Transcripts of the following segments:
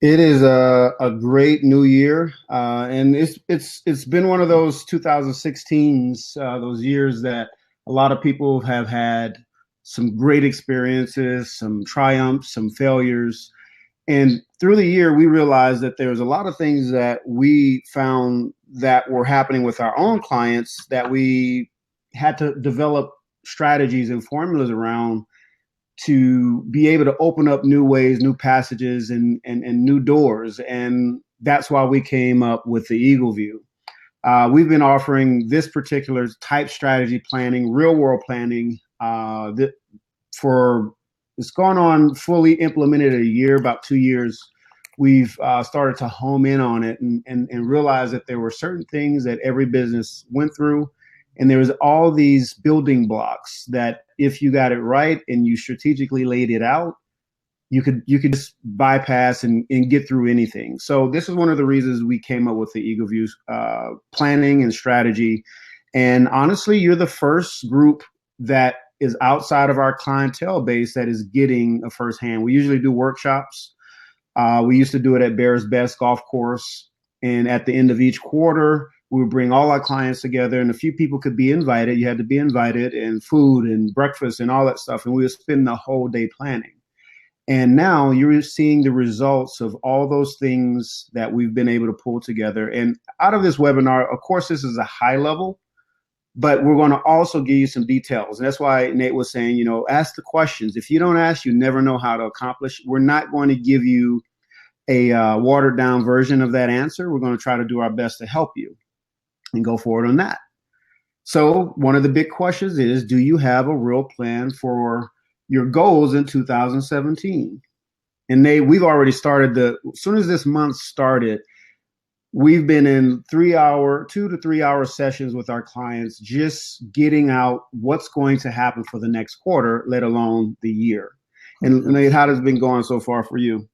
It is a great new year, and it's been one of those 2016s, those years that a lot of people have had some great experiences, some triumphs, some failures, and through the year we realized that there's a lot of things that we found that were happening with our own clients that we had to develop strategies and formulas around to be able to open up new ways, new passages, and new doors. And that's why we came up with the Eagle View. We've been offering this particular type strategy planning, real world planning, for it's gone on fully implemented a year, about 2 years. We've started to home in on it and realize that there were certain things that every business went through. And there was all these building blocks that if you got it right and you strategically laid it out, you could just bypass and get through anything. So this is one of the reasons we came up with the Eagle View planning and strategy. And honestly, you're the first group that is outside of our clientele base that is getting a firsthand. We usually do workshops. We used to do it at Bears Best Golf Course. And at the end of each quarter, we would bring all our clients together, and a few people could be invited. You had to be invited, and food and breakfast and all that stuff. And we would spend the whole day planning. And now you're seeing the results of all those things that we've been able to pull together. And out of this webinar, of course, this is a high level, but we're going to also give you some details. And that's why Nate was saying, ask the questions. If you don't ask, you never know how to accomplish. We're not going to give you a watered down version of that answer. We're going to try to do our best to help you and go forward on that. So one of the big questions is, do you have a real plan for your goals in 2017? And we've already started as soon as this month started, we've been in 2 to 3 hour sessions with our clients, just getting out what's going to happen for the next quarter, let alone the year. And Nate, how has it been going so far for you?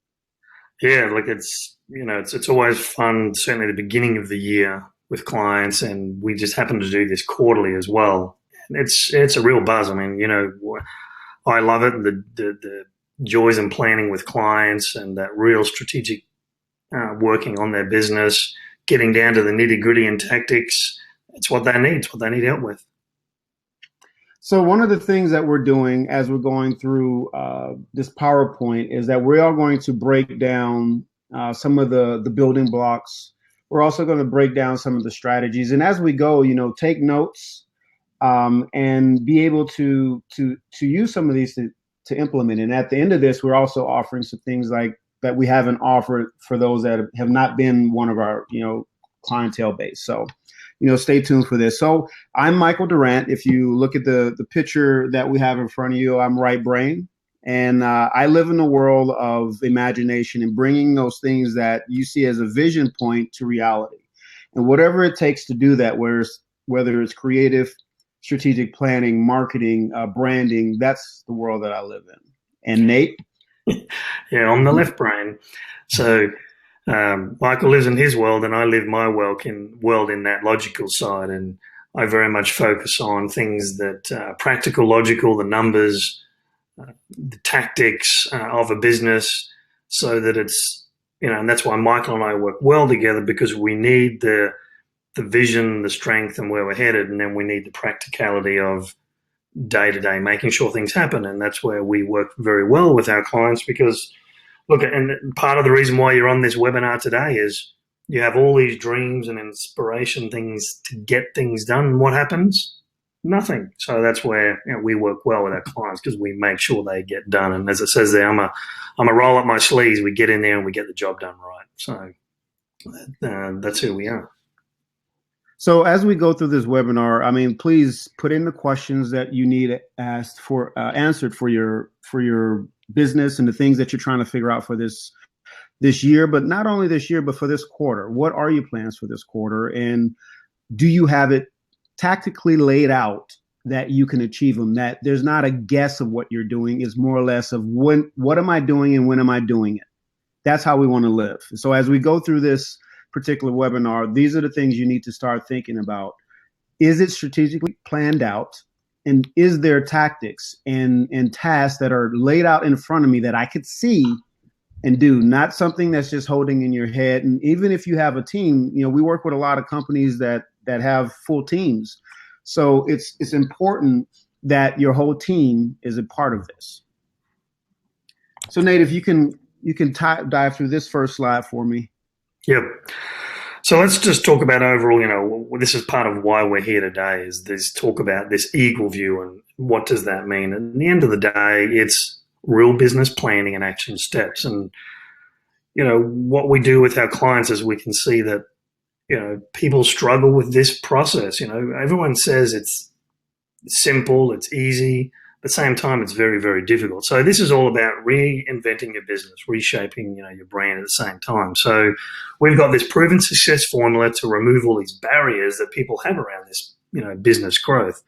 Yeah, like it's always fun, certainly the beginning of the year with clients, and we just happen to do this quarterly as well. It's a real buzz. I mean, I love it. The joys in planning with clients and that real strategic working on their business, getting down to the nitty gritty and tactics. It's what they need. It's what they need help with. So one of the things that we're doing as we're going through this PowerPoint is that we are going to break down some of the building blocks. We're also going to break down some of the strategies. And as we go, take notes and be able to use some of these to implement. And at the end of this, we're also offering some things like that we haven't offered for those that have not been one of our, clientele base. So, stay tuned for this. So I'm Michael Durant. If you look at the picture that we have in front of you, I'm right brain. And I live in the world of imagination and bringing those things that you see as a vision point to reality. And whatever it takes to do that, whether it's creative, strategic planning, marketing, branding, that's the world that I live in. And Nate? Yeah, I'm the left brain. So Michael lives in his world and I live my world in that logical side. And I very much focus on things that are practical, logical, the numbers, the tactics of a business, so that it's, and that's why Michael and I work well together, because we need the vision, the strength, and where we're headed, and then we need the practicality of day to day, making sure things happen. And that's where we work very well with our clients, because look, and part of the reason why you're on this webinar today is you have all these dreams and inspiration things to get things done. And what happens? Nothing. So that's where we work well with our clients, because we make sure they get done. And as it says there, I'm a roll up my sleeves. We get in there and we get the job done right. So that's who we are. So as we go through this webinar, please put in the questions that you need asked for, answered for your business and the things that you're trying to figure out for this year, but not only this year, but for this quarter. What are your plans for this quarter? And do you have it tactically laid out that you can achieve them? That there's not a guess of what you're doing. It's more or less of what am I doing and when am I doing it? That's how we want to live. So as we go through this particular webinar, these are the things you need to start thinking about. Is it strategically planned out? And is there tactics and tasks that are laid out in front of me that I could see and do, not something that's just holding in your head. And even if you have a team, we work with a lot of companies that have full teams. So it's important that your whole team is a part of this. So Nate, if you can dive through this first slide for me. Yep. So let's just talk about overall, this is part of why we're here today, is this talk about this eagle view and what does that mean? And at the end of the day, it's real business planning and action steps. And, what we do with our clients is we can see that, people struggle with this process. Everyone says it's simple, it's easy. At the same time, it's very, very difficult. So this is all about reinventing your business, reshaping, your brand at the same time. So we've got this proven success formula to remove all these barriers that people have around this, business growth.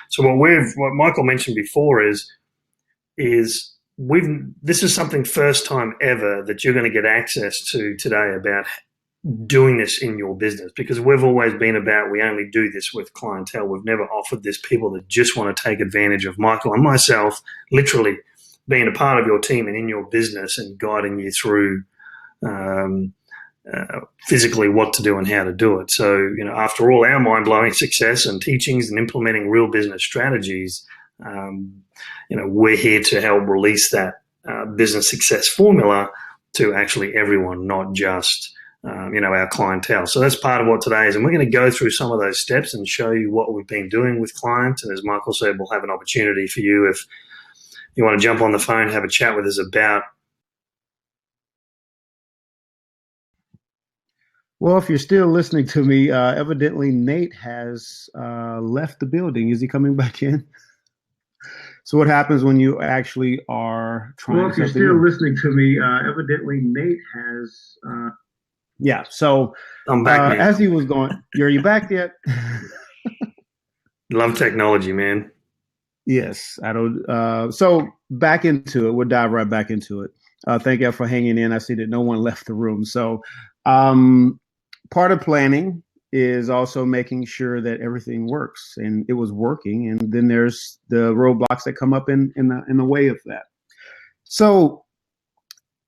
So what Michael mentioned before is this is something first time ever that you're going to get access to today about doing this in your business, because we've always been about, we only do this with clientele. We've never offered this people that just want to take advantage of Michael and myself, literally being a part of your team and in your business and guiding you through physically what to do and how to do it. So, after all our mind-blowing success and teachings and implementing real business strategies, we're here to help release that business success formula to actually everyone, not just our clientele. So that's part of what today is. And we're going to go through some of those steps and show you what we've been doing with clients. And as Michael said, we'll have an opportunity for you, if you want to jump on the phone, have a chat with us about. Well, if you're still listening to me, evidently Nate has left the building. Is he coming back in? So what happens when you actually are trying? Well, if you're still listening to me, evidently Nate has. Yeah. So I'm back, as he was going, are you back yet? Love technology, man. Yes, I don't. So back into it. We'll dive right back into it. Thank you for hanging in. I see that no one left the room. So part of planning is also making sure that everything works, and it was working. And then there's the roadblocks that come up in the way of that. So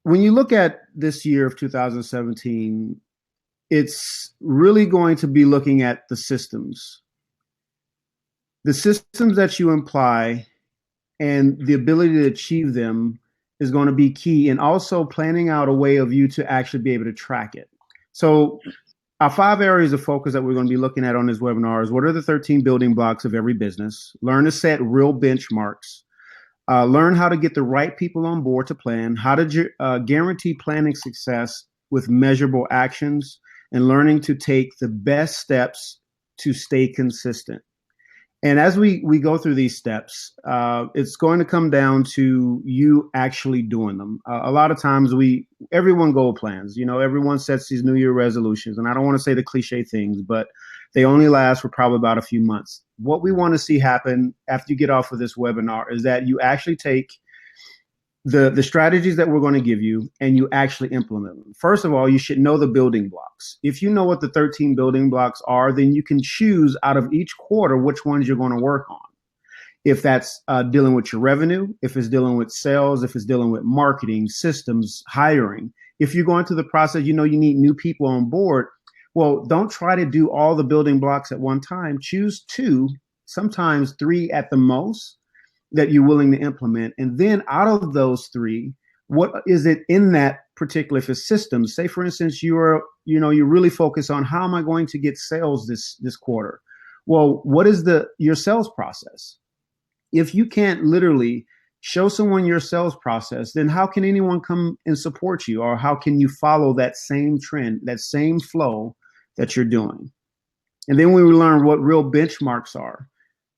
when you look at this year of 2017, it's really going to be looking at the systems. The systems that you apply and the ability to achieve them is going to be key, and also planning out a way of you to actually be able to track it. So our 5 areas of focus that we're going to be looking at on this webinar is, what are the 13 building blocks of every business? Learn to set real benchmarks. Learn how to get the right people on board to plan, how to guarantee planning success with measurable actions, and learning to take the best steps to stay consistent. And as we go through these steps, it's going to come down to you actually doing them. A lot of times everyone goal plans, everyone sets these New Year resolutions, and I don't want to say the cliche things, but they only last for probably about a few months. What we want to see happen after you get off of this webinar is that you actually take the strategies that we're going to give you and you actually implement them. First of all, you should know the building blocks. If you know what the 13 building blocks are, then you can choose out of each quarter which ones you're going to work on. If that's dealing with your revenue, if it's dealing with sales, if it's dealing with marketing, systems, hiring. If you're going through the process, you need new people on board. Well, don't try to do all the building blocks at one time. Choose 2, sometimes 3 at the most, that you're willing to implement. And then out of those 3, what is it in that particular, if it's systems? Say, for instance, you're really focused on, how am I going to get sales this quarter? Well, what is your sales process? If you can't literally show someone your sales process, then how can anyone come and support you? Or how can you follow that same trend, that same flow that you're doing? And then we learn what real benchmarks are.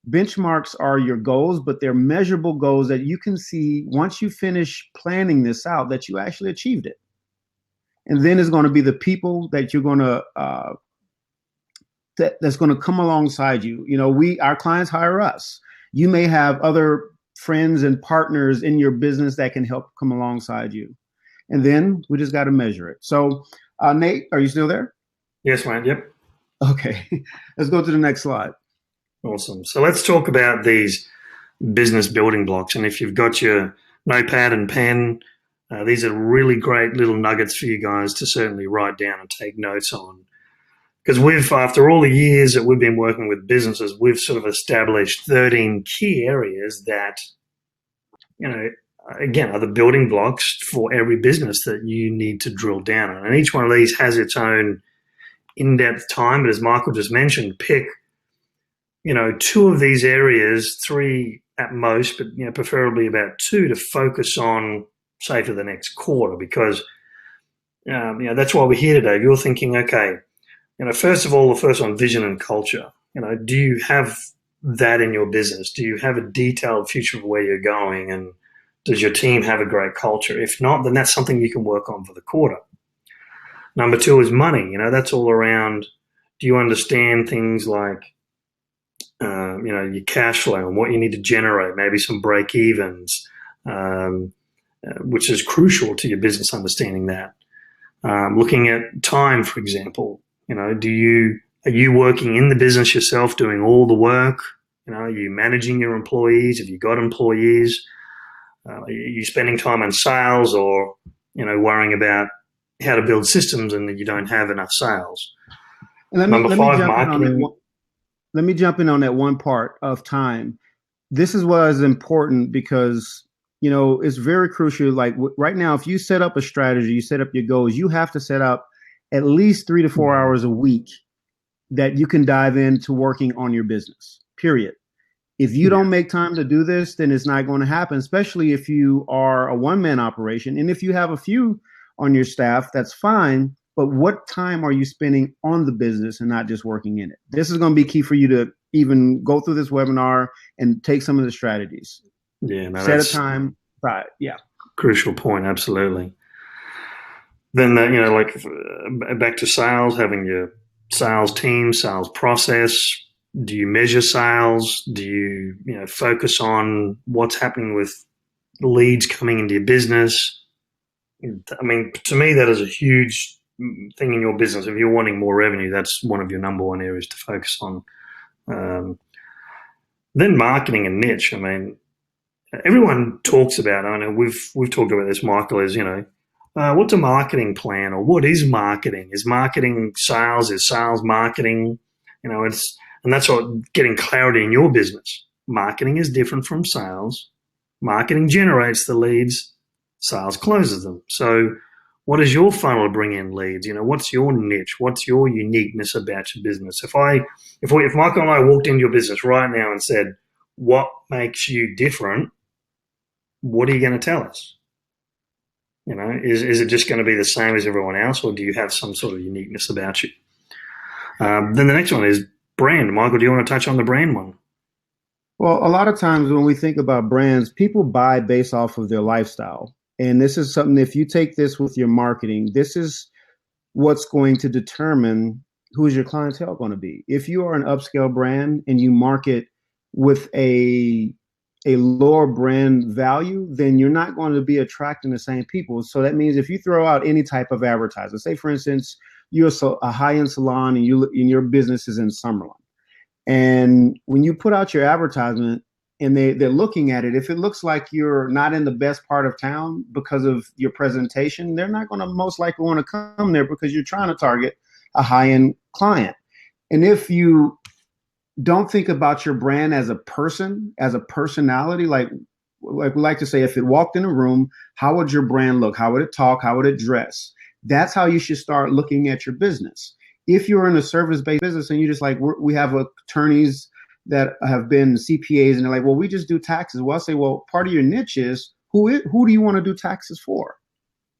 Benchmarks are your goals, but they're measurable goals that you can see once you finish planning this out, that you actually achieved it. And then it's going to be the people that you're going to that's going to come alongside you. Our clients hire us. You may have other friends and partners in your business that can help come alongside you. And then we just got to measure it. So Nate, are you still there? Yes, man. Yep. Okay. Let's go to the next slide. Awesome. So let's talk about these business building blocks. And if you've got your notepad and pen, These are really great little nuggets for you guys to certainly write down and take notes on. Because after all the years that we've been working with businesses, we've sort of established 13 key areas that, again, are the building blocks for every business that you need to drill down on. And each one of these has its own in-depth time. But as Michael just mentioned, pick, two of these areas, three at most, but, preferably about two to focus on, say, for the next quarter, because, that's why we're here today. If you're thinking, okay, first of all, the first one, vision and culture. Do you have that in your business? Do you have a detailed future of where you're going? And does your team have a great culture? If not, then that's something you can work on for the quarter. Number two is money. That's all around, do you understand things like, your cash flow and what you need to generate, maybe some break evens, which is crucial to your business understanding that. Looking at time, for example, are you working in the business yourself, doing all the work? Are you managing your employees? Have you got employees? Are you spending time on sales, or, worrying about how to build systems and that you don't have enough sales? And Number five, marketing. Let me jump in on that one part of time. This is what is important because, it's very crucial. Like right now, if you set up a strategy, you set up your goals, you have to set up at least 3 to 4 hours a week that you can dive into working on your business, period. If you don't make time to do this, then it's not going to happen, especially if you are a one-man operation. And if you have a few on your staff, that's fine. But what time are you spending on the business and not just working in it? This is going to be key for you to even go through this webinar and take some of the strategies. Yeah, no, set a time. Right. Yeah. Crucial point. Absolutely. Then, back to sales, having your sales team, sales process. Do you measure sales? Do you, focus on what's happening with leads coming into your business? I mean, to me, that is a huge thing in your business. If you're wanting more revenue, that's one of your number one areas to focus on. Then marketing and niche. I mean, everyone talks about, I know we've talked about this, Michael, is, what's a marketing plan, or what is marketing? Is marketing sales? Is sales marketing? And that's what, getting clarity in your business. Marketing is different from sales. Marketing generates the leads. Sales closes them. So what is your funnel to bring in leads? What's your niche? What's your uniqueness about your business? If Michael and I walked into your business right now and said, what makes you different? What are you going to tell us? Is it just going to be the same as everyone else, or do you have some sort of uniqueness about you? Then the next one is brand. Michael, do you want to touch on the brand one? Well, a lot of times when we think about brands, people buy based off of their lifestyle. And this is something, if you take this with your marketing, this is what's going to determine who is your clientele going to be. If you are an upscale brand and you market with a lower brand value, then you're not going to be attracting the same people. So that means if you throw out any type of advertising, say, for instance, you're a high-end salon and your business is in Summerlin. And when you put out your advertisement and they're looking at it, if it looks like you're not in the best part of town because of your presentation, they're not going to most likely want to come there because you're trying to target a high-end client. And if you don't think about your brand as a person, as a personality, like we like to say, if it walked in a room, how would your brand look? How would it talk? How would it dress? That's how you should start looking at your business. If you're in a service-based business and you just like, we have attorneys that have been CPAs and they're like, well, we just do taxes. Well, I'll say, well, part of your niche is who do you want to do taxes for?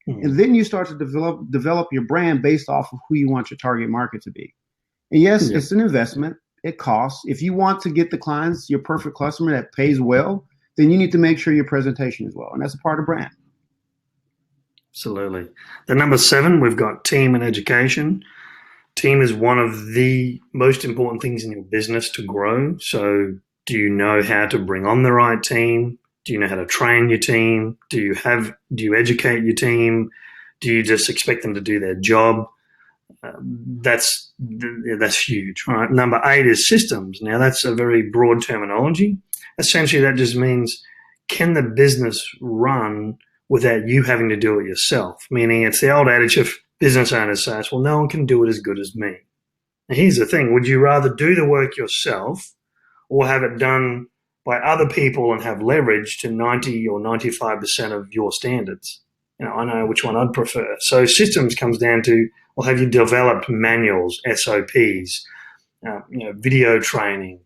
Mm-hmm. And then you start to develop your brand based off of who you want your target market to be. And yes, It's an investment. It costs. If you want to get the clients, your perfect customer that pays well, then you need to make sure your presentation is well. And that's a part of brand. Absolutely. Then number 7, we've got team and education. Team is one of the most important things in your business to grow. So do you know how to bring on the right team? Do you know how to train your team? Do you educate your team? Do you just expect them to do their job? That's huge. All right. Number 8 is systems. Now that's a very broad terminology. Essentially, that just means, can the business run without you having to do it yourself. Meaning it's the old adage of business owners say, well, no one can do it as good as me. And here's the thing. Would you rather do the work yourself or have it done by other people and have leverage to 90 or 95% of your standards? I know which one I'd prefer. So systems comes down to, well, have you developed manuals, SOPs, video training?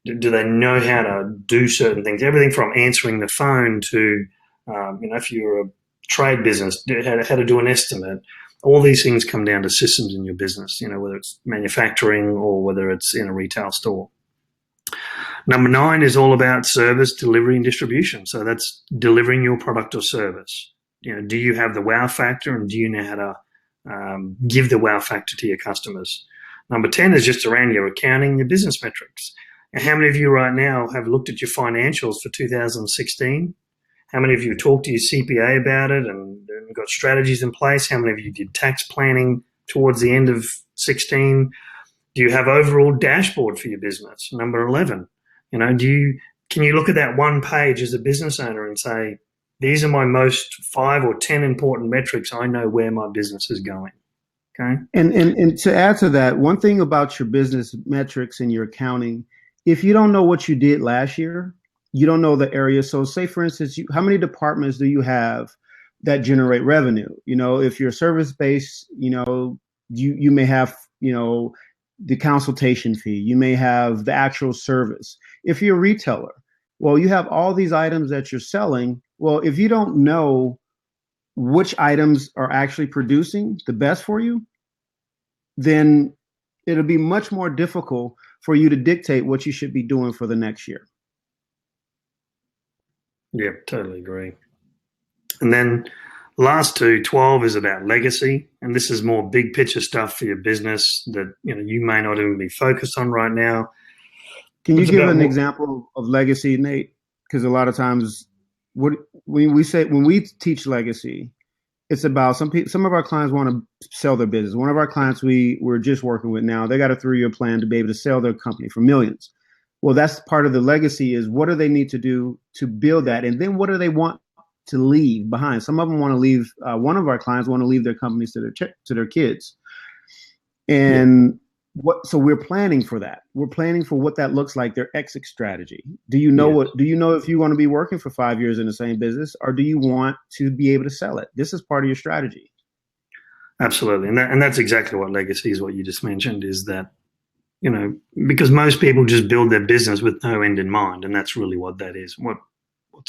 Do they know how to do certain things? Everything from answering the phone to, if you're a trade business, how to do an estimate. All these things come down to systems in your business, whether it's manufacturing or whether it's in a retail store. Number 9 is all about service, delivery, and distribution. So that's delivering your product or service. Do you have the wow factor, and do you know how to give the wow factor to your customers? Number 10 is just around your accounting, your business metrics. And how many of you right now have looked at your financials for 2016? How many of you talked to your CPA about it and got strategies in place? How many of you did tax planning towards the end of 16? Do you have overall dashboard for your business? Number 11, can you look at that one page as a business owner and say, these are my most 5 or 10 important metrics. I know where my business is going. Okay. And to add to that, one thing about your business metrics and your accounting, if you don't know what you did last year, you don't know the area. So say, for instance, how many departments do you have that generate revenue? If you're service-based, you may have, the consultation fee. You may have the actual service. If you're a retailer, well, you have all these items that you're selling. Well, if you don't know which items are actually producing the best for you, then it'll be much more difficult for you to dictate what you should be doing for the next year. Yeah, totally agree. And then last 12 is about legacy. And this is more big picture stuff for your business that, you may not even be focused on right now. Can you give an example of legacy, Nate? Because a lot of times when we teach legacy, it's about some of our clients want to sell their business. One of our clients we're just working with now, they got a 3-year plan to be able to sell their company for millions. Well, that's part of the legacy is what do they need to do to build that? And then what do they want to leave behind? Some of them want to leave. One of our clients want to leave their companies to their kids. And so we're planning for that. We're planning for what that looks like, their exit strategy. Do you know if you want to be working for 5 years in the same business, or do you want to be able to sell it? This is part of your strategy. Absolutely. And that's exactly what legacy is, what you just mentioned, is that, because most people just build their business with no end in mind. And that's really what that is.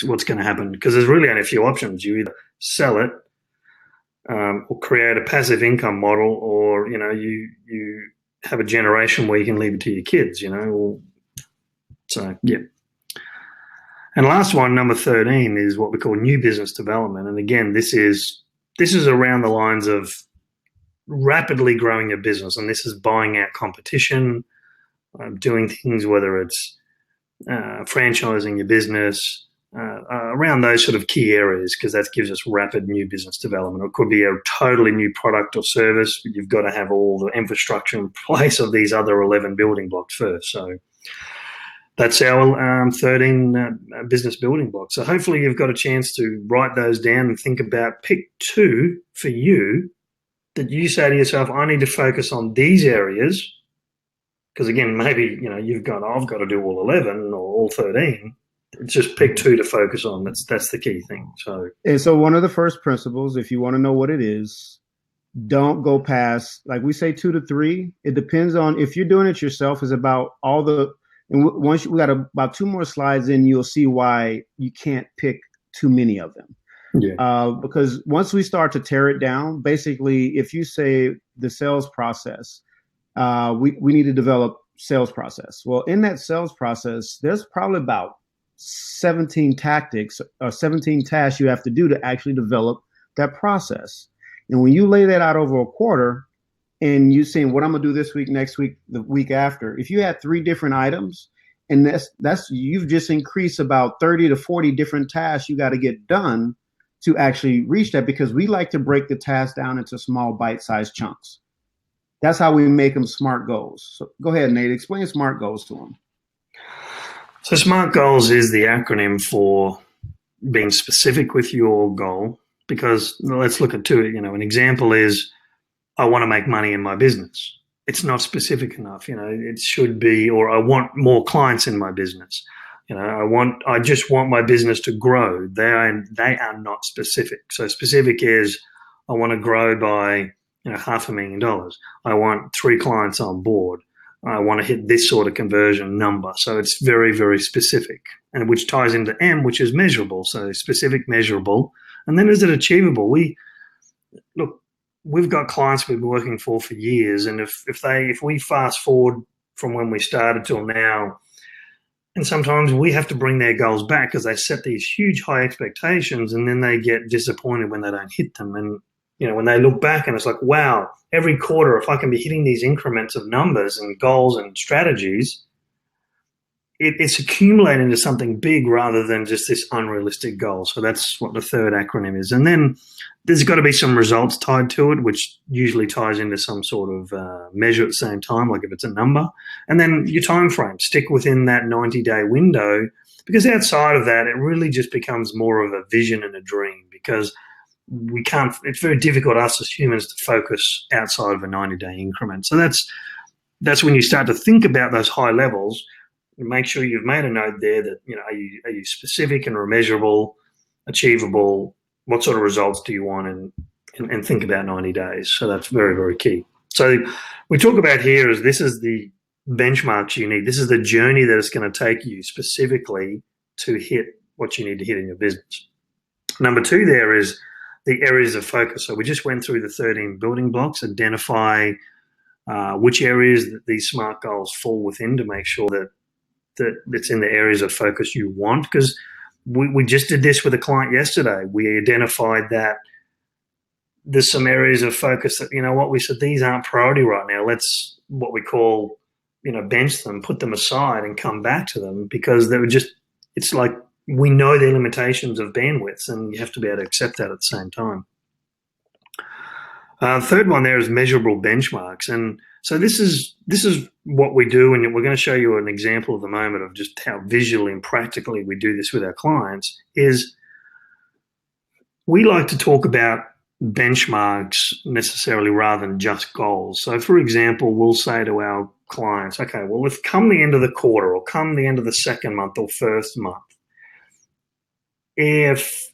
What's going to happen? Because there's really only a few options. You either sell it or create a passive income model, or, you have a generation where you can leave it to your kids, So, yeah. And last one, number 13, is what we call new business development. And again, this is around the lines of rapidly growing your business. And this is buying out competition, doing things, whether it's franchising your business, around those sort of key areas, because that gives us rapid new business development. It could be a totally new product or service, but you've got to have all the infrastructure in place of these other 11 building blocks first. So that's our 13 business building blocks. So hopefully you've got a chance to write those down and think about, pick 2 for you that you say to yourself, I need to focus on these areas. Because again, maybe, I've got to do all 11 or all 13. Just pick 2 to focus on. That's the key thing. So one of the first principles, if you want to know what it is, don't go past, like we say, 2 to 3. It depends on if you're doing it yourself. Is about all the, and once we got about 2 more slides in, you'll see why you can't pick too many of them. Yeah. Because once we start to tear it down, basically, if you say the sales process, we need to develop sales process. Well, in that sales process, there's probably about 17 tactics or 17 tasks you have to do to actually develop that process. And when you lay that out over a quarter and you're saying what I'm going to do this week, next week, the week after, if you had 3 different items, and that's you've just increased about 30 to 40 different tasks you got to get done to actually reach that, because we like to break the task down into small bite-sized chunks. That's how we make them SMART goals. So go ahead, Nate, explain SMART goals to them. So SMART goals is the acronym for being specific with your goal, because let's look at two. An example is I want to make money in my business. It's not specific enough. It should be, or I want more clients in my business. I just want my business to grow. They are not specific. So specific is I want to grow by $500,000. I want 3 clients on board. I want to hit this sort of conversion number. So it's very, very specific, and which ties into M, which is measurable. So specific, measurable, and then is it achievable? We've got clients we've been working for years, and if we fast forward from when we started till now, and sometimes we have to bring their goals back because they set these huge high expectations, and then they get disappointed when they don't hit them. And when they look back and it's like, wow, every quarter, if I can be hitting these increments of numbers and goals and strategies, it's accumulating into something big rather than just this unrealistic goal. So that's what the third acronym is. And then there's got to be some results tied to it, which usually ties into some sort of measure at the same time, like if it's a number. And then your time frame, stick within that 90-day window, because outside of that, it really just becomes more of a vision and a dream, because it's very difficult us as humans to focus outside of a 90-day increment. So that's when you start to think about those high levels. Make sure you've made a note there that, are you specific and measurable, achievable? What sort of results do you want? And think about 90 days. So that's very, very key. So we talk about here is this is the benchmarks you need. This is the journey that it's going to take you specifically to hit what you need to hit in your business. Number 2 there is the areas of focus. So we just went through the 13 building blocks, identify which areas that these SMART goals fall within to make sure that it's in the areas of focus you want, because we just did this with a client yesterday. We identified that there's some areas of focus that, we said, these aren't priority right now. Let's, what we call, bench them, put them aside and come back to them, because they were just, it's like we know their limitations of bandwidth, and you have to be able to accept that at the same time. Third one there is measurable benchmarks. And so this is what we do, and we're going to show you an example at the moment of just how visually and practically we do this with our clients. Is we like to talk about benchmarks necessarily rather than just goals. So for example, we'll say to our clients, okay, well, if come the end of the quarter or come the end of the second month or first month, if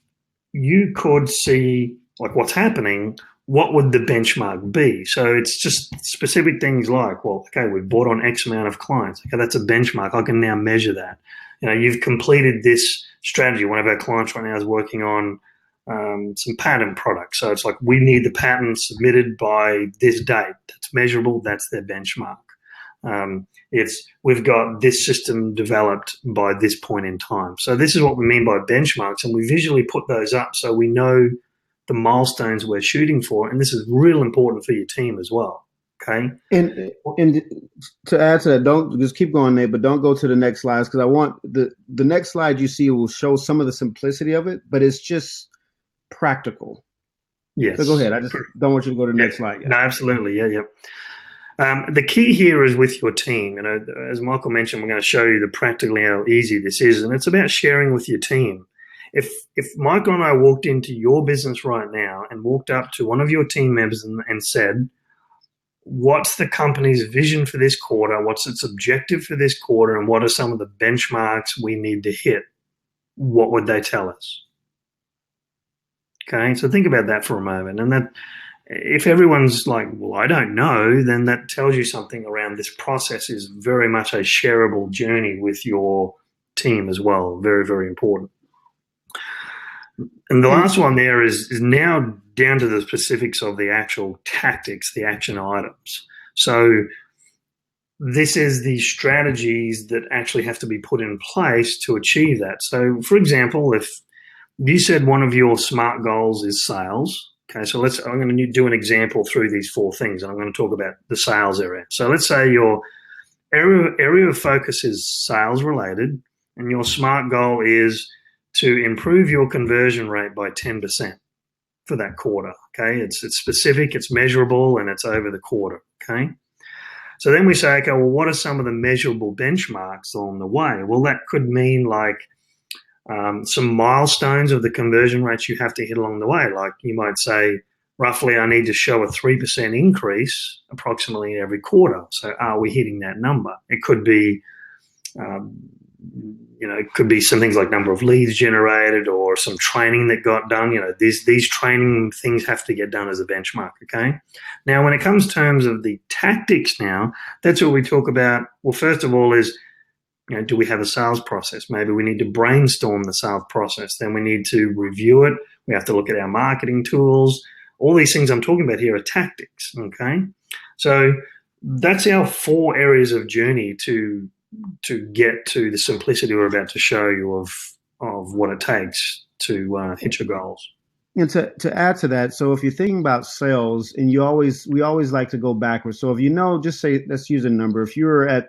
you could see like what's happening, what would the benchmark be? So it's just specific things like, well, okay, we've brought on X amount of clients. Okay, that's a benchmark. I can now measure that. You've completed this strategy. One of our clients right now is working on some patent products. So it's like, we need the patent submitted by this date. That's measurable. That's their benchmark. We've got this system developed by this point in time. So this is what we mean by benchmarks, and we visually put those up so we know the milestones we're shooting for, and this is real important for your team as well. Okay. And to add to that, don't just keep going, Nate, but don't go to the next slides, because I want the next slide you see will show some of the simplicity of it, but it's just practical. Yes. So go ahead. I just don't want you to go to the next slide yet. No, absolutely. Yeah. The key here is with your team. As Michael mentioned, we're going to show you practically how easy this is, and it's about sharing with your team. If Michael and I walked into your business right now and walked up to one of your team members and said, what's the company's vision for this quarter? What's its objective for this quarter? And what are some of the benchmarks we need to hit? What would they tell us? Okay, so think about that for a moment. And that if everyone's like, well, I don't know, then that tells you something around this process is very much a shareable journey with your team as well. Very, very important. And the last one there is now down to the specifics of the actual tactics, the action items. So this is the strategies that actually have to be put in place to achieve that. So, for example, if you said one of your SMART goals is sales, okay, so I'm going to do an example through these 4 things, and I'm going to talk about the sales area. So let's say your area of focus is sales related, and your SMART goal is to improve your conversion rate by 10% for that quarter. Okay, it's specific, it's measurable, and it's over the quarter. Okay, so then we say, okay, well, what are some of the measurable benchmarks along the way? Well, that could mean like some milestones of the conversion rates you have to hit along the way. Like you might say, roughly, I need to show a 3% increase approximately every quarter. So are we hitting that number? It could be, it could be some things like number of leads generated or some training that got done. These training things have to get done as a benchmark, okay? Now, when it comes to terms of the tactics now, that's what we talk about. Well, first of all is, do we have a sales process? Maybe we need to brainstorm the sales process. Then we need to review it. We have to look at our marketing tools. All these things I'm talking about here are tactics, okay? So that's our 4 areas of journey to get to the simplicity we're about to show you of what it takes to hit your goals. And to add to that, so if you're thinking about sales, and we always like to go backwards. So if just say, let's use a number. If you were at,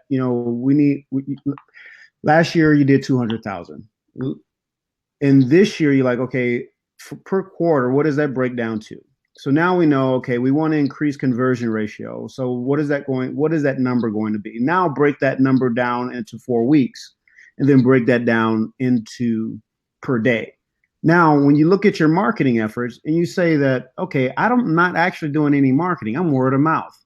last year you did 200,000, and this year you're like, okay, per quarter, what does that break down to? So now we know, okay, we want to increase conversion ratio. So what is that number going to be? Now break that number down into 4 weeks, and then break that down into per day. Now, when you look at your marketing efforts and you say that, okay, I'm not actually doing any marketing, I'm word of mouth.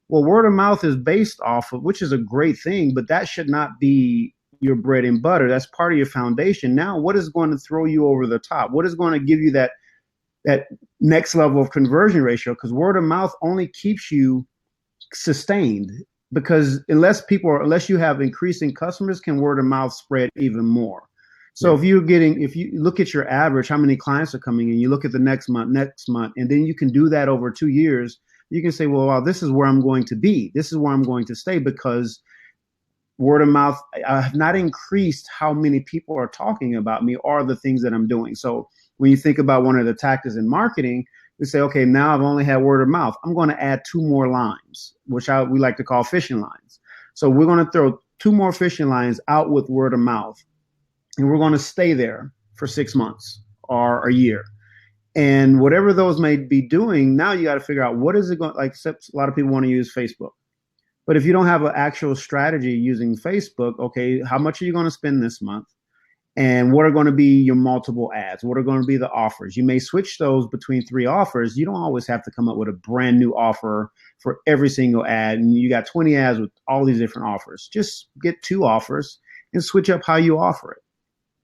Well, word of mouth is based off of, which is a great thing, but that should not be your bread and butter. That's part of your foundation. Now, what is going to throw you over the top? What is going to give you that next level of conversion ratio? Because word of mouth only keeps you sustained, because unless you have increasing customers, can word of mouth spread even more. So if you look at your average, how many clients are coming in, you look at the next month, and then you can do that over 2 years, you can say, well, wow, this is where I'm going to be. This is where I'm going to stay, because word of mouth, I have not increased how many people are talking about me or the things that I'm doing. So when you think about one of the tactics in marketing, we say, okay, now I've only had word of mouth. I'm going to add 2 more lines, which we like to call fishing lines. So we're going to throw 2 more fishing lines out with word of mouth, and we're going to stay there for 6 months or a year. And whatever those may be doing, now you got to figure out what is it going, like a lot of people want to use Facebook. But if you don't have an actual strategy using Facebook, okay, how much are you going to spend this month? And what are going to be your multiple ads? What are going to be the offers? You may switch those between 3 offers. You don't always have to come up with a brand new offer for every single ad. And you got 20 ads with all these different offers. Just get 2 offers and switch up how you offer it.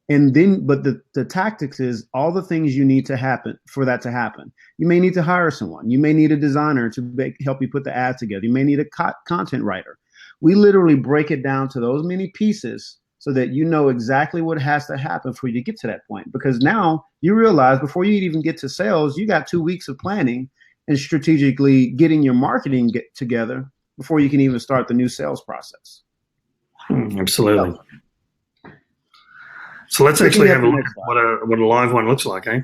And then, but the tactics is all the things you need to happen for that to happen. You may need to hire someone. You may need a designer to help you put the ad together. You may need a content writer. We literally break it down to those many pieces so that you know exactly what has to happen for you to get to that point. Because now you realize before you even get to sales, you got 2 weeks of planning and strategically getting your marketing together before you can even start the new sales process. Absolutely. So let's actually have a look at what a live one looks like, eh?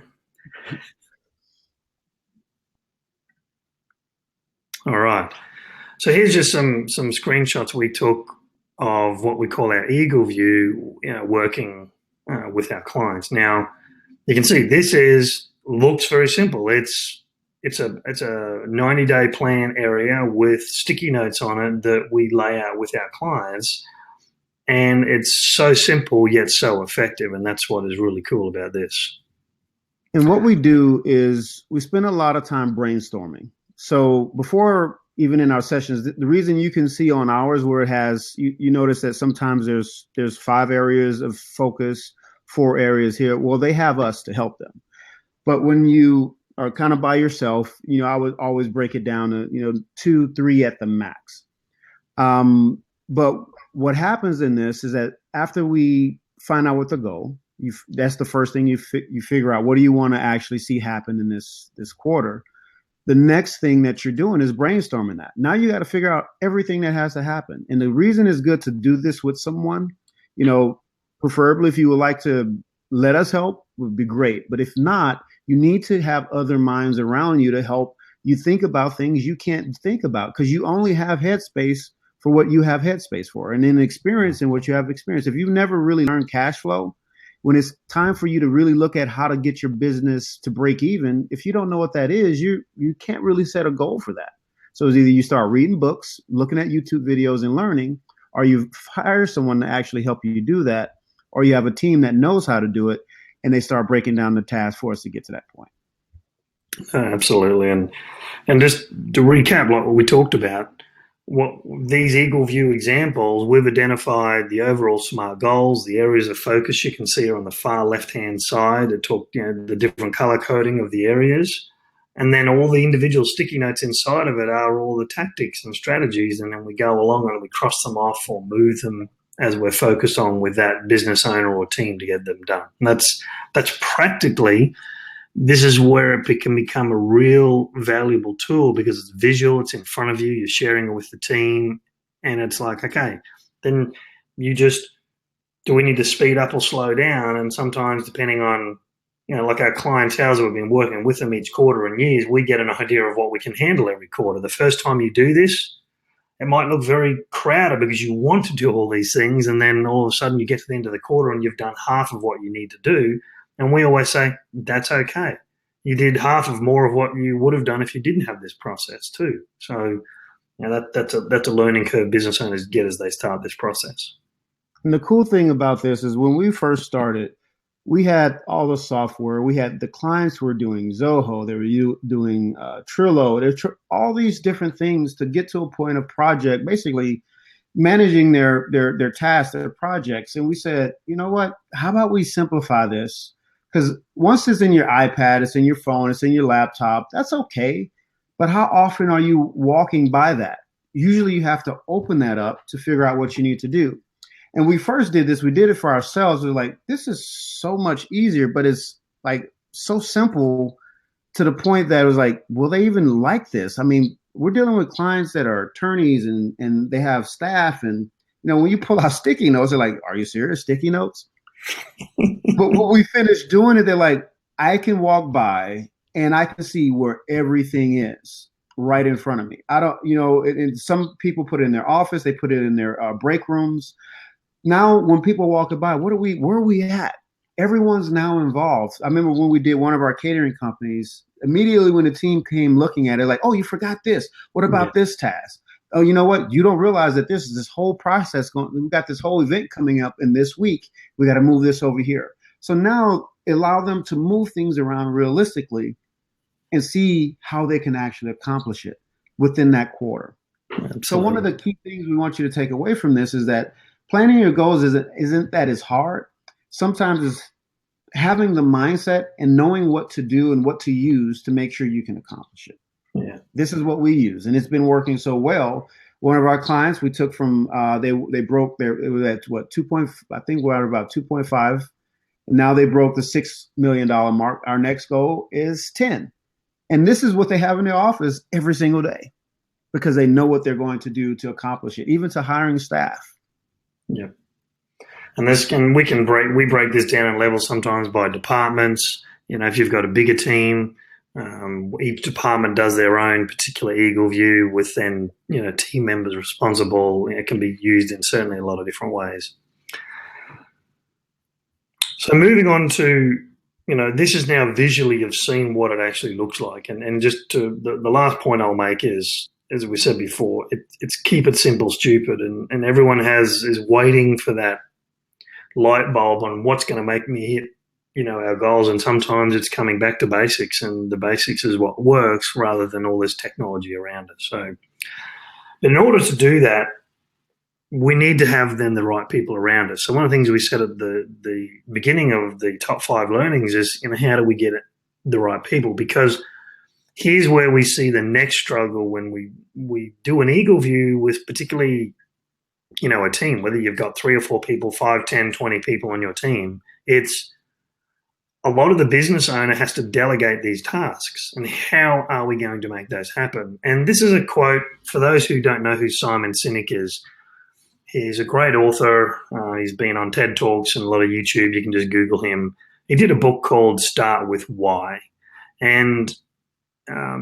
All right. So here's just some screenshots we took of what we call our eagle view, working with our clients. Now, you can see looks very simple. It's a 90-day plan area with sticky notes on it that we lay out with our clients. And it's so simple yet so effective, and that's what is really cool about this. And what we do is we spend a lot of time brainstorming. So before even in our sessions, the reason you can see on ours where it has, you notice that sometimes there's 5 areas of focus, 4 areas here. Well, they have us to help them. But when you are kind of by yourself, I would always break it down to, 2, 3 at the max. But what happens in this is that after we find out what the goal, that's the first thing you figure out. What do you want to actually see happen in this quarter? The next thing that you're doing is brainstorming that. Now you got to figure out everything that has to happen. And the reason it's good to do this with someone, preferably if you would like to let us help, would be great. But if not, you need to have other minds around you to help you think about things you can't think about, because you only have headspace for what you have headspace for, and then experience in what you have experienced. If you've never really learned cash flow, when it's time for you to really look at how to get your business to break even, if you don't know what that is, you can't really set a goal for that. So it's either you start reading books, looking at YouTube videos and learning, or you hire someone to actually help you do that. or you have a team that knows how to do it, and they start breaking down the task for us to get to that point. Absolutely. And just to recap, like what we talked about, what these Eagle View examples, we've identified the overall SMART goals, the areas of focus you can see are on the far left-hand side. It talked, the different color coding of the areas. And then all the individual sticky notes inside of it are all the tactics and strategies. And then we go along and we cross them off or move them as we're focused on with that business owner or team to get them done. And that's practically, this is where it can become a real valuable tool because it's visual, it's in front of you, you're sharing it with the team, and it's like, okay, then you just, do we need to speed up or slow down? And sometimes depending on, like our clientele, we've been working with them each quarter and years, we get an idea of what we can handle every quarter. The first time you do this, it might look very crowded because you want to do all these things, and then all of a sudden you get to the end of the quarter and you've done half of what you need to do. And we always say, that's okay. You did half of more of what you would have done if you didn't have this process too. So that's a learning curve business owners get as they start this process. And the cool thing about this is when we first started, we had all the software. We had the clients were doing Zoho, they were doing Trello, all these different things to get to a point of project, basically managing their tasks, their projects. And we said, you know what? How about we simplify this? Because once it's in your iPad, it's in your phone, it's in your laptop, that's okay. But how often are you walking by that? Usually you have to open that up to figure out what you need to do. And we first did this, we did it for ourselves. We're like, this is so much easier, but it's like so simple to the point that it was like, will they even like this? I mean, we're dealing with clients that are attorneys and they have staff. And, when you pull out sticky notes, they're like, are you serious? Sticky notes? But when we finished doing it, they're like, I can walk by and I can see where everything is right in front of me. I don't, and some people put it in their office, they put it in their break rooms. Now, when people walk by, where are we at? Everyone's now involved. I remember when we did one of our catering companies, immediately when the team came looking at it, like, oh, you forgot this. What about this task? Oh, you know what? You don't realize that this whole process going. We've got this whole event coming up in this week. We got to move this over here. So now allow them to move things around realistically and see how they can actually accomplish it within that quarter. Absolutely. So one of the key things we want you to take away from this is that planning your goals isn't that as hard. Sometimes it's having the mindset and knowing what to do and what to use to make sure you can accomplish it. Yeah, this is what we use, and it's been working so well. One of our clients we took from they broke it was at what 2. I think we're at about 2.5. Now they broke the $6 million mark. Our next goal is 10, and this is what they have in their office every single day because they know what they're going to do to accomplish it, even to hiring staff. Yeah. And we break this down in levels sometimes by departments. If you've got a bigger team, each department does their own particular Eagle View with then, team members responsible. It can be used in certainly a lot of different ways. So moving on to, this is now visually you've seen what it actually looks like. And just to the last point I'll make is, as we said before, it's keep it simple, stupid. And everyone is waiting for that light bulb on what's going to make me hit, our goals. And sometimes it's coming back to basics, and the basics is what works rather than all this technology around it. So in order to do that, we need to have then the right people around us. So one of the things we said at the beginning of the top 5 learnings is, how do we get the right people? Because here's where we see the next struggle when we do an Eagle View with particularly, a team, whether you've got 3 or 4 people, 5, 10, 20 people on your team, it's a lot of the business owner has to delegate these tasks. And how are we going to make those happen? And this is a quote for those who don't know who Simon Sinek is. He's a great author. He's been on TED Talks and a lot of YouTube. You can just Google him. He did a book called Start With Why. And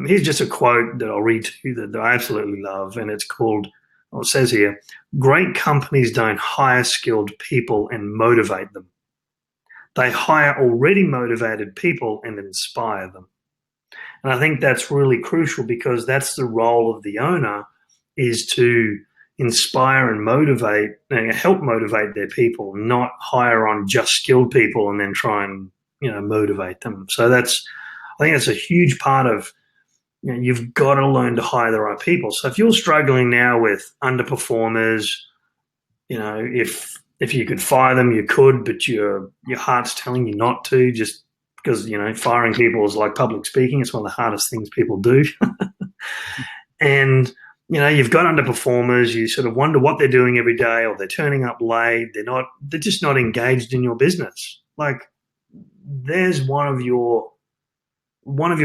here's just a quote that I'll read to you that I absolutely love. And it's called, it says here, great companies don't hire skilled people and motivate them. They hire already motivated people and inspire them. And I think that's really crucial because that's the role of the owner, is to inspire and motivate and help motivate their people, not hire on just skilled people and then try and, motivate them. So I think that's a huge part of, you've got to learn to hire the right people. So if you're struggling now with underperformers, if you could fire them, you could, but your heart's telling you not to, just because, firing people is like public speaking. It's one of the hardest things people do. And, you've got underperformers, you sort of wonder what they're doing every day, or they're turning up late, they're just not engaged in your business. Like, there's one of your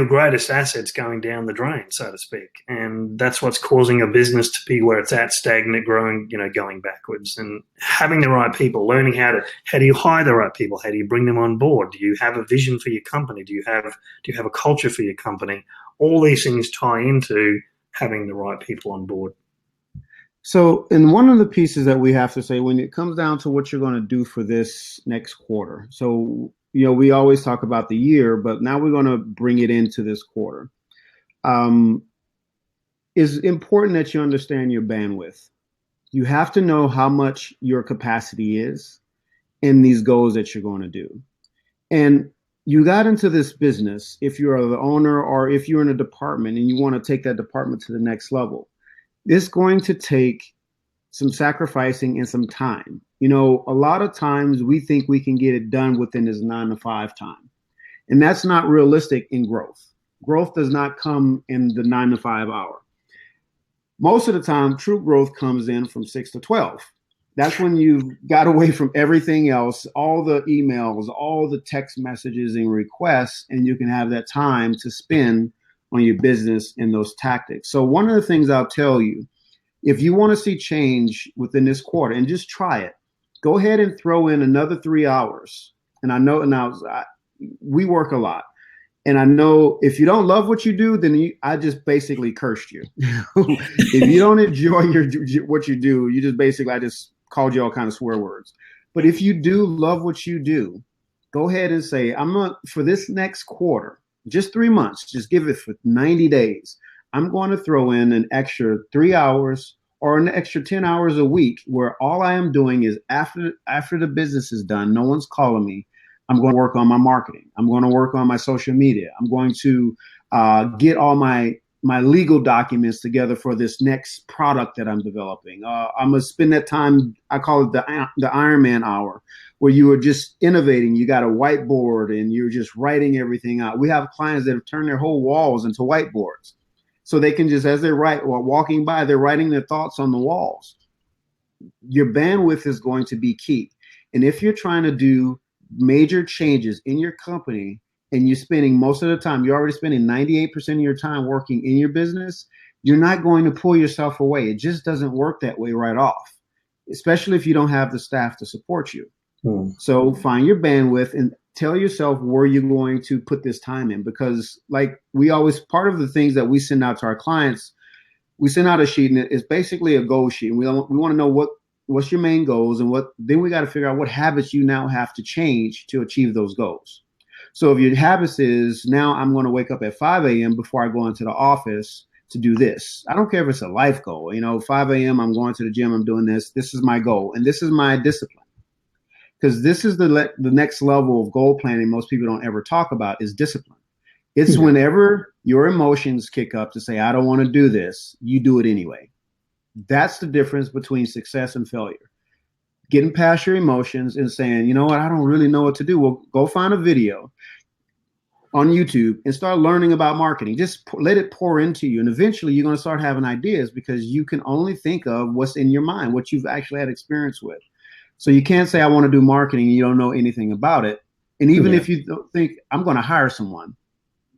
greatest assets going down the drain, so to speak. And that's what's causing a business to be where it's at, stagnant, growing, going backwards. And having the right people, learning how do you hire the right people? How do you bring them on board? Do you have a vision for your company? Do you have a culture for your company? All these things tie into having the right people on board. So, and one of the pieces that we have to say when it comes down to what you're going to do for this next quarter. So, we always talk about the year, but now we're going to bring it into this quarter. It's important that you understand your bandwidth. You have to know how much your capacity is in these goals that you're going to do. And you got into this business, if you're the owner or if you're in a department and you want to take that department to the next level, it's going to take some sacrificing and some time. A lot of times we think we can get it done within this 9 to 5 time. And that's not realistic in growth. Growth does not come in the 9 to 5 hour. Most of the time, true growth comes in from 6 to 12. That's when you've got away from everything else, all the emails, all the text messages and requests, and you can have that time to spend on your business and those tactics. So one of the things I'll tell you, if you want to see change within this quarter, and just try it, go ahead and throw in another 3 hours. And I know now we work a lot. And I know if you don't love what you do, then I just basically cursed you. If you don't enjoy what you do, you just basically, I just called you all kind of swear words. But if you do love what you do, go ahead and say, for this next quarter, just 3 months, just give it for 90 days. I'm going to throw in an extra 3 hours or an extra 10 hours a week where all I am doing is after the business is done, no one's calling me, I'm going to work on my marketing. I'm going to work on my social media. I'm going to get all my legal documents together for this next product that I'm developing. I'm going to spend that time, I call it the Iron Man hour, where you are just innovating. You got a whiteboard and you're just writing everything out. We have clients that have turned their whole walls into whiteboards. So they can just, as they write, while walking by, they're writing their thoughts on the walls. Your bandwidth is going to be key. And if you're trying to do major changes in your company and you're spending most of the time, you're already spending 98% of your time working in your business, you're not going to pull yourself away. It just doesn't work that way right off, especially if you don't have the staff to support you. So find your bandwidth and tell yourself where you're going to put this time in, because like we always, part of the things that we send out to our clients, we send out a sheet and it's basically a goal sheet. And we want to know what's your main goals, and then we got to figure out what habits you now have to change to achieve those goals. So if your habits is, now I'm going to wake up at 5 a.m. before I go into the office to do this. I don't care if it's a life goal, 5 a.m. I'm going to the gym, I'm doing this. This is my goal. And this is my discipline. Because this is the next level of goal planning most people don't ever talk about is discipline. It's whenever your emotions kick up to say, I don't want to do this, you do it anyway. That's the difference between success and failure. Getting past your emotions and saying, you know what, I don't really know what to do. Well, go find a video on YouTube and start learning about marketing. Just let it pour into you. And eventually you're going to start having ideas, because you can only think of what's in your mind, what you've actually had experience with. So you can't say, I want to do marketing and you don't know anything about it. And even if you don't think, I'm going to hire someone,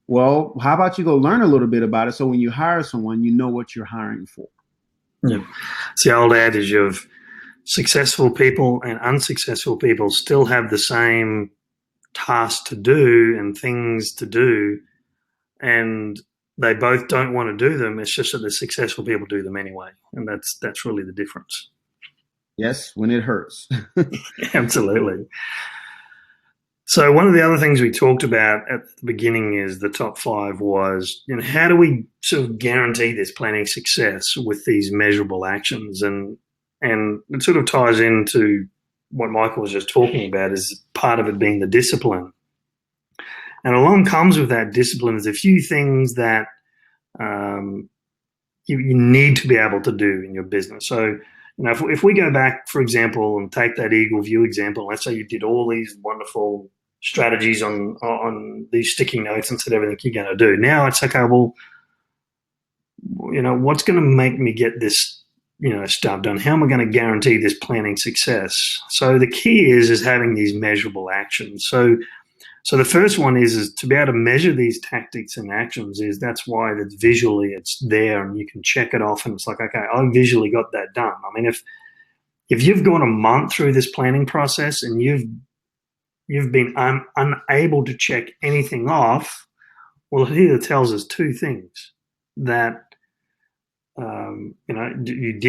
well, how about you go learn a little bit about it, so when you hire someone, you know what you're hiring for. Yeah. It's the old adage of successful people and unsuccessful people still have the same tasks to do and things to do, and they both don't want to do them. It's just that the successful people do them anyway, and that's really the difference. Yes, when it hurts. Absolutely. So one of the other things we talked about at the beginning is the top five was, how do we sort of guarantee this planning success with these measurable actions? And it sort of ties into what Michael was just talking about, is part of it being the discipline. And along comes with that discipline is a few things that um, you need to be able to do in your business. So, if we go back, for example, and take that Eagle View example, let's say you did all these wonderful strategies on these sticky notes and said everything you're going to do. Now it's okay, well, what's going to make me get this, stuff done? How am I going to guarantee this planning success? So the key is having these measurable actions. So the first one is to be able to measure these tactics and actions. That's why that visually it's there and you can check it off, and it's like, okay, I visually got that done. I mean, if you've gone a month through this planning process and you've been unable to check anything off, well, it either tells us two things: that you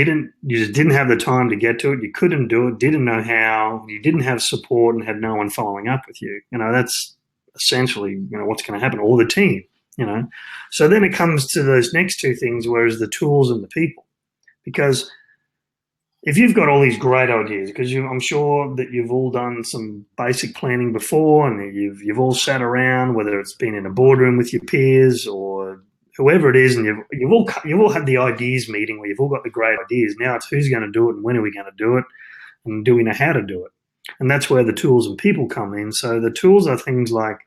just didn't have the time to get to it, you couldn't do it, didn't know how, you didn't have support, and had no one following up with you. That's essentially what's going to happen, or the team. So then it comes to those next two things, whereas the tools and the people. Because if you've got all these great ideas, because I'm sure that you've all done some basic planning before, and you've all sat around, whether it's been in a boardroom with your peers or whoever it is, and you've all had the ideas meeting where you've all got the great ideas. Now it's who's going to do it and when are we going to do it, and do we know how to do it? And that's where the tools and people come in. So the tools are things like,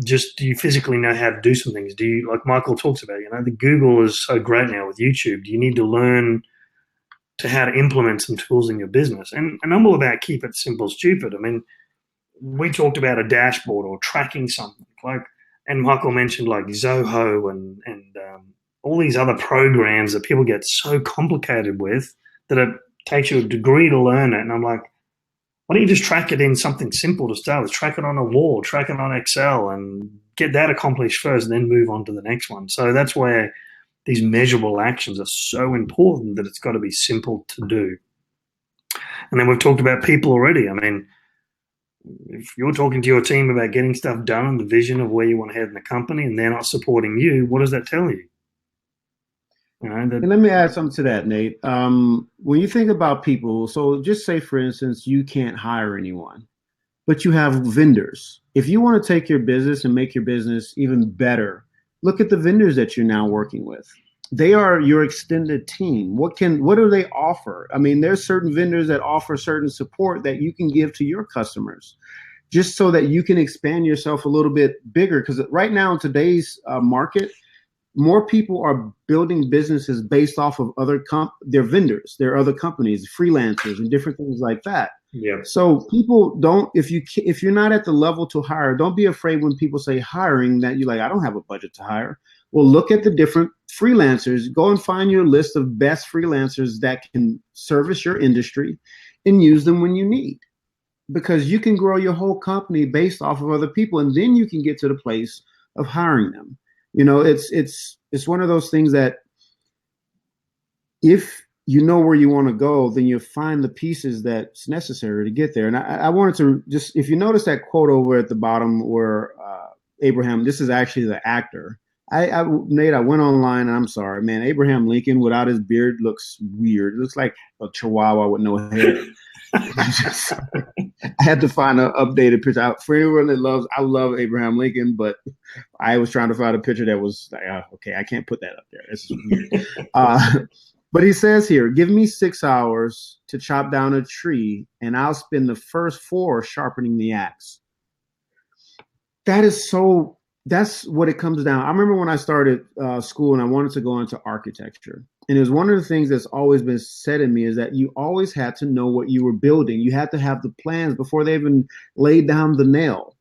just, do you physically know how to do some things? Do you, like Michael talks about, the Google is so great now with YouTube. Do you need to learn to how to implement some tools in your business? And I'm all about keep it simple, stupid. I mean, we talked about a dashboard or tracking something and Michael mentioned like Zoho and all these other programs that people get so complicated with that it takes you a degree to learn it. And I'm like, why don't you just track it in something simple to start with? Track it on a wall, track it on Excel, and get that accomplished first, and then move on to the next one. So that's where these measurable actions are so important, that it's got to be simple to do. And then we've talked about people already. I mean, if you're talking to your team about getting stuff done and the vision of where you want to head in the company, and they're not supporting you, what does that tell you? And let me add something to that, Nate. When you think about people, so just say, for instance, you can't hire anyone, but you have vendors. If you want to take your business and make your business even better, look at the vendors that you're now working with. They are your extended team. What do they offer? I mean, there's certain vendors that offer certain support that you can give to your customers, just so that you can expand yourself a little bit bigger. Because right now in today's market, more people are building businesses based off of their vendors, their other companies, freelancers, and different things like that. Yeah. So people don't, if you're not at the level to hire, don't be afraid when people say hiring that you're like, I don't have a budget to hire. Well, look at the different freelancers. Go and find your list of best freelancers that can service your industry, and use them when you need, because you can grow your whole company based off of other people, and then you can get to the place of hiring them. It's one of those things that if you know where you want to go, then you find the pieces that's necessary to get there. And I wanted to just, if you notice that quote over at the bottom where Abraham, this is actually the actor. Nate, I went online, and I'm sorry, man, Abraham Lincoln without his beard looks weird. It looks like a chihuahua with no hair. I had to find an updated picture. For anyone that I love Abraham Lincoln, but I was trying to find a picture that was like, okay, I can't put that up there. This is weird. But he says here, give me 6 hours to chop down a tree, and I'll spend the first 4 sharpening the axe. That's what it comes down. I remember when I started school and I wanted to go into architecture. And it was one of the things that's always been said in me is that you always had to know what you were building. You had to have the plans before they even laid down the nail.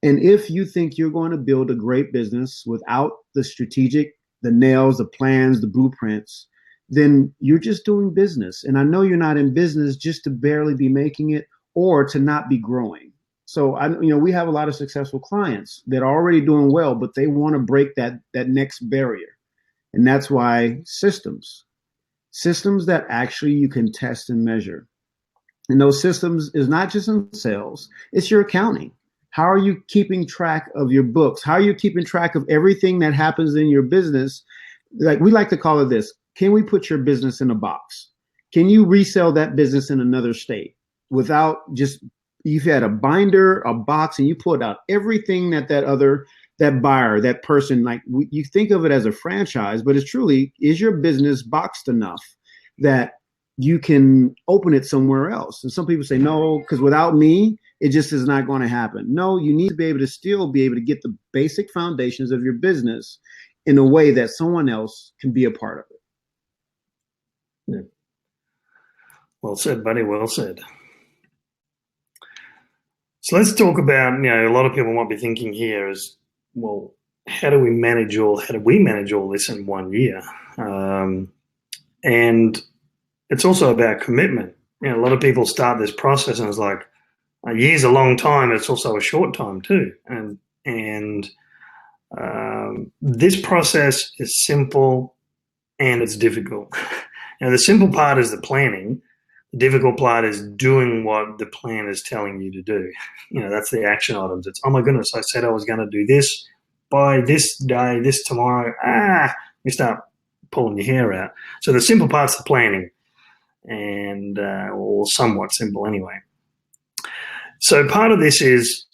And if you think you're going to build a great business without the nails, the plans, the blueprints, then you're just doing business. And I know you're not in business just to barely be making it or to not be growing. So we have a lot of successful clients that are already doing well, but they want to break that next barrier. And that's why systems that actually you can test and measure. And those systems is not just in sales, it's your accounting. How are you keeping track of your books? How are you keeping track of everything that happens in your business? Like we like to call it this. Can we put your business in a box? Can you resell that business in another state without just, you've had a binder, a box, and you put out everything that buyer, that person, like you think of it as a franchise, but it's truly, is your business boxed enough that you can open it somewhere else? And some people say, no, because without me, it just is not going to happen. No, you need to be able to still be able to get the basic foundations of your business in a way that someone else can be a part of it. Yeah. Well said, buddy. Well said. So let's talk about, a lot of people might be thinking here is, well, how do we manage all this in 1 year? And it's also about commitment. A lot of people start this process and it's like, a year's a long time. It's also a short time too. And this process is simple and it's difficult. The simple part is the planning. The difficult part is doing what the plan is telling you to do. That's the action items. It's, oh my goodness, I said I was going to do this by this day, this tomorrow. You start pulling your hair out. So the simple part's the planning, and or somewhat simple anyway. So part of this is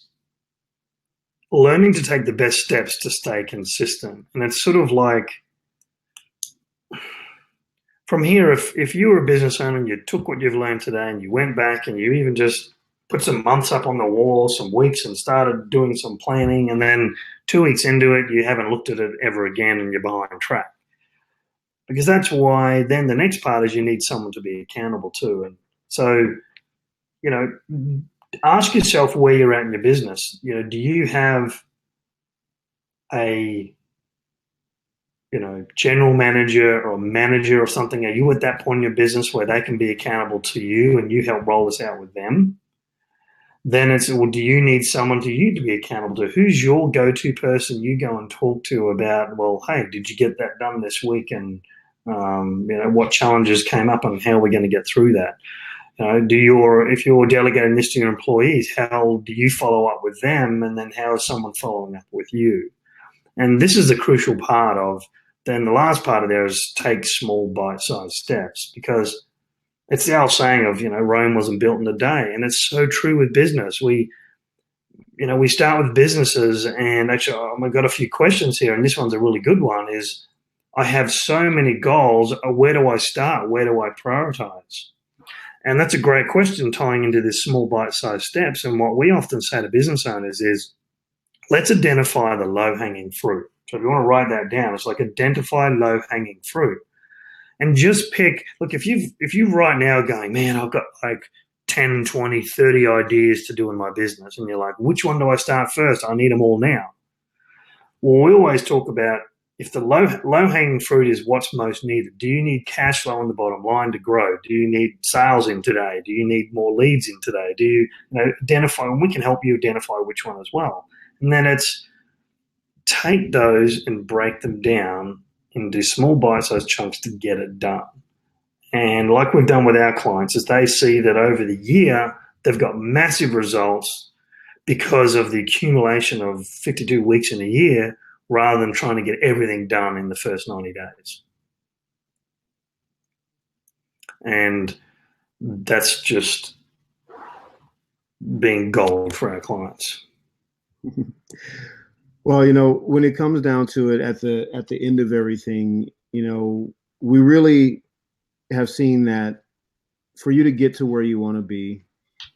learning to take the best steps to stay consistent. And it's sort of like, from here, if you were a business owner and you took what you've learned today and you went back and you even just put some months up on the wall, some weeks, and started doing some planning, and then 2 weeks into it, you haven't looked at it ever again and you're behind track. Because that's why then the next part is you need someone to be accountable to. And so, ask yourself where you're at in your business. Do you have a general manager or manager or something? Are you at that point in your business where they can be accountable to you and you help roll this out with them? Then it's, well, do you need someone to be accountable to? Who's your go-to person you go and talk to about, well, hey, did you get that done this week? And, what challenges came up and how are we going to get through that? If you're delegating this to your employees, how do you follow up with them? And then how is someone following up with you? And this is the crucial part of, then the last part of there is take small bite-sized steps, because it's the old saying of, Rome wasn't built in a day. And it's so true with business. We start with businesses, and actually I've got a few questions here, and this one's a really good one, is I have so many goals. Where do I start? Where do I prioritize? And that's a great question tying into this small bite-sized steps. And what we often say to business owners is, let's identify the low-hanging fruit. So if you want to write that down, it's like identify low-hanging fruit. And just pick, look, if you right now going, man, I've got like 10, 20, 30 ideas to do in my business, and you're like, which one do I start first? I need them all now. Well, we always talk about, if the low-hanging fruit is what's most needed, do you need cash flow on the bottom line to grow? Do you need sales in today? Do you need more leads in today? Do you identify, and we can help you identify which one as well. And then it's take those and break them down into small bite-sized chunks to get it done. And like we've done with our clients, is they see that over the year, they've got massive results because of the accumulation of 52 weeks in a year, rather than trying to get everything done in the first 90 days. And that's just being gold for our clients. Well, when it comes down to it, at the end of everything, we really have seen that for you to get to where you want to be,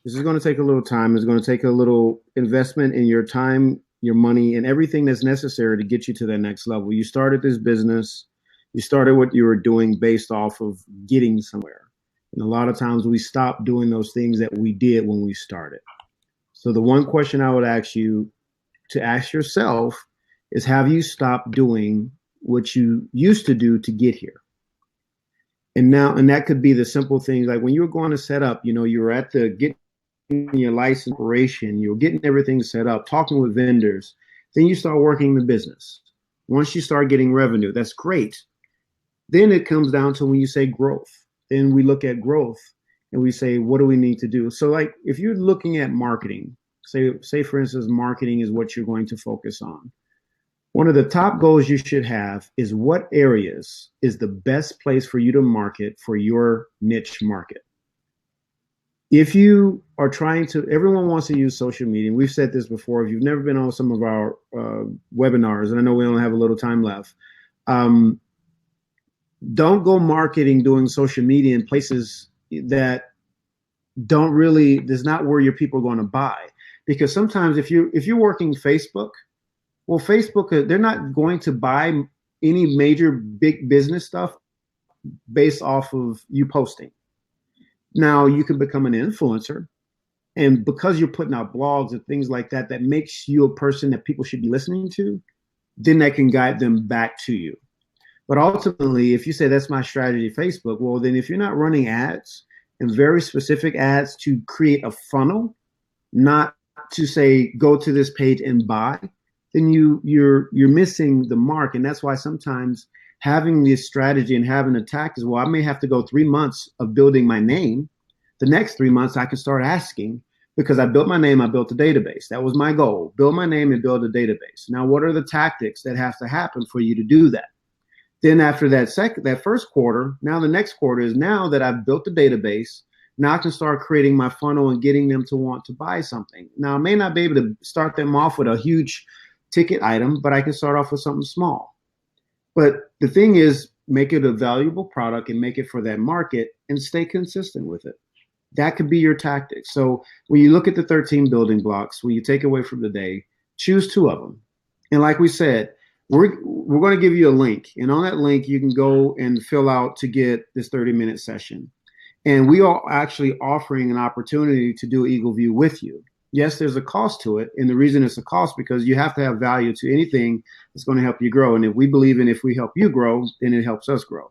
this is going to take a little time. It's going to take a little investment in your time, your money, and everything that's necessary to get you to that next level. You started this business. You started what you were doing based off of getting somewhere. And a lot of times we stop doing those things that we did when we started. So the one question I would ask you to ask yourself is, have you stopped doing what you used to do to get here? And that could be the simple things, like when you were going to set up, you were at the getting your license operation, you're getting everything set up, talking with vendors, then you start working the business. Once you start getting revenue, that's great. Then it comes down to when you say growth. Then we look at growth. and we say, what do we need to do? So like if you're looking at marketing, say for instance, marketing is what you're going to focus on. One of the top goals you should have is what areas is the best place for you to market for your niche market. If you are trying to, everyone wants to use social media. We've said this before. If you've never been on some of our webinars, and I know we only have a little time left, don't go marketing doing social media in places that there's not where your people are going to buy. Because sometimes if you're working Facebook, well, Facebook, they're not going to buy any major big business stuff based off of you posting. Now you can become an influencer, and because you're putting out blogs and things like that, that makes you a person that people should be listening to, then that can guide them back to you. But ultimately, if you say that's my strategy, Facebook, well, then if you're not running ads and very specific ads to create a funnel, not to say go to this page and buy, then you're missing the mark. And that's why sometimes having this strategy and having a tactic is, well, I may have to go 3 months of building my name. The next 3 months I can start asking, because I built my name, I built a database. That was my goal, build my name and build a database. Now, what are the tactics that have to happen for you to do that? Then after that first quarter, now the next quarter is, now that I've built the database, now I can start creating my funnel and getting them to want to buy something. Now I may not be able to start them off with a huge ticket item, but I can start off with something small. But the thing is, make it a valuable product and make it for that market and stay consistent with it. That could be your tactic. So when you look at the 13 building blocks, when you take away from the day, choose 2 of them. And like we said, we're going to give you a link. And on that link, you can go and fill out to get this 30-minute session. And we are actually offering an opportunity to do Eagle View with you. Yes, there's a cost to it. And the reason it's a cost, because you have to have value to anything that's going to help you grow. And if we believe in, if we help you grow, then it helps us grow.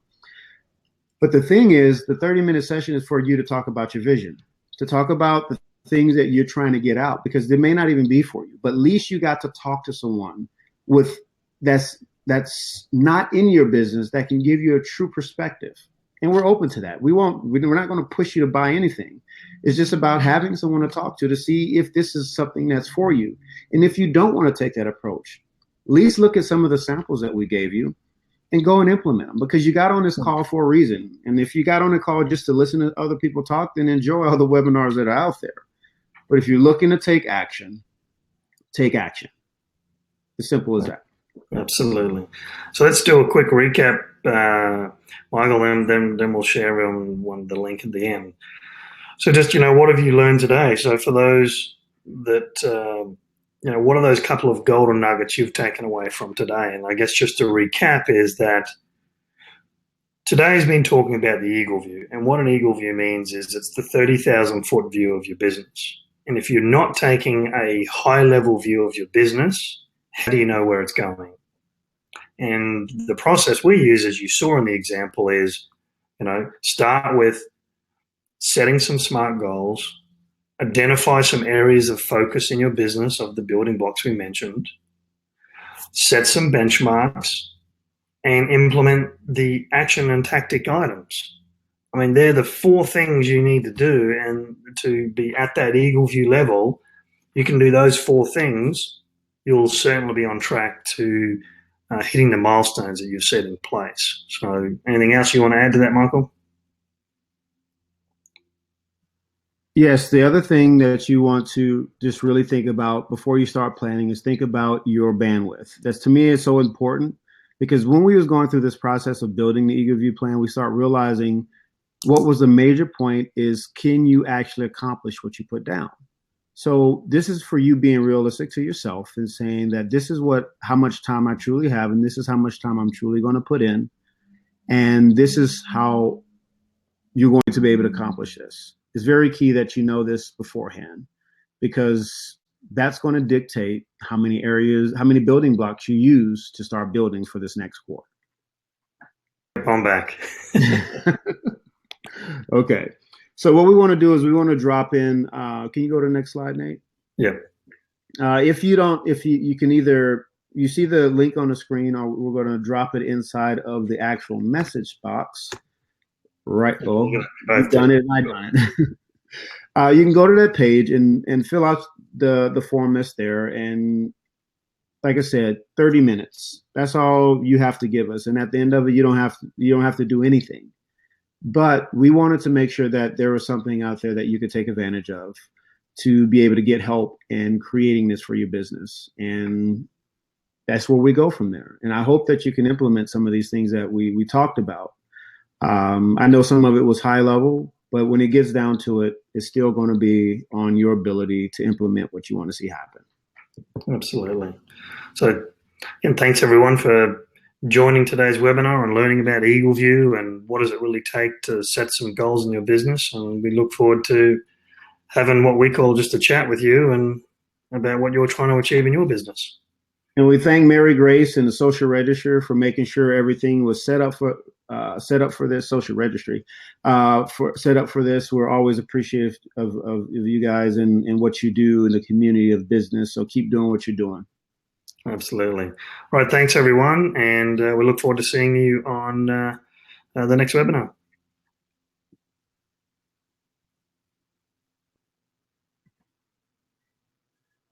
But the thing is, the 30-minute session is for you to talk about your vision, to talk about the things that you're trying to get out, because they may not even be for you. But at least you got to talk to someone with that's not in your business, that can give you a true perspective. And we're open to that. We're not going to push you to buy anything. It's just about having someone to talk to see if this is something that's for you. And if you don't want to take that approach, at least look at some of the samples that we gave you and go and implement them, because you got on this call for a reason. And if you got on the call just to listen to other people talk, then enjoy all the webinars that are out there. But if you're looking to take action, take action. As simple as that. Absolutely. So let's do a quick recap, Michael, and then we'll share the link at the end. So just, what have you learned today? So for those that, what are those couple of golden nuggets you've taken away from today? And I guess just to recap is that today's been talking about the Eagle View. And what an Eagle View means is it's the 30,000-foot view of your business. And if you're not taking a high-level view of your business, how do you know where it's going? And the process we use, as you saw in the example, is, start with setting some SMART goals, identify some areas of focus in your business of the building blocks we mentioned, set some benchmarks, and implement the action and tactic items. I mean, they're the 4 things you need to do, and to be at that Eagle View level, you can do those 4 things. You'll certainly be on track to hitting the milestones that you've set in place. So anything else you want to add to that, Michael? Yes, the other thing that you want to just really think about before you start planning is think about your bandwidth. That's, to me, is so important, because when we was going through this process of building the Eagle View plan, we start realizing what was the major point is, can you actually accomplish what you put down? So this is for you being realistic to yourself and saying that this is how much time I truly have, and this is how much time I'm truly going to put in, and this is how you're going to be able to accomplish this. It's very key that you know this beforehand, because that's going to dictate how many building blocks you use to start building for this next quarter. I'm back. Okay. So what we want to do is we want to drop in. Can you go to the next slide, Nate? Yeah. If you can either, you see the link on the screen, or we're going to drop it inside of the actual message box. Right. Oh, We you've both done did. it and I've done it. You can go to that page and fill out the form that's there. And like I said, 30 minutes. That's all you have to give us. And at the end of it, you don't have to do anything. But we wanted to make sure that there was something out there that you could take advantage of to be able to get help in creating this for your business. And that's where we go from there. And I hope that you can implement some of these things that we talked about. I know some of it was high level, but when it gets down to it, it's still going to be on your ability to implement what you want to see happen. Absolutely. So, and thanks everyone for joining today's webinar and learning about Eagle View and what does it really take to set some goals in your business. And we look forward to having what we call just a chat with you and about what you're trying to achieve in your business. And we thank Mary Grace and the social register for making sure everything was set up for this social registry for set up for this. We're always appreciative of you guys and what you do in the community of business. So keep doing what you're doing. Absolutely. All right. Thanks, everyone. And we look forward to seeing you on the next webinar.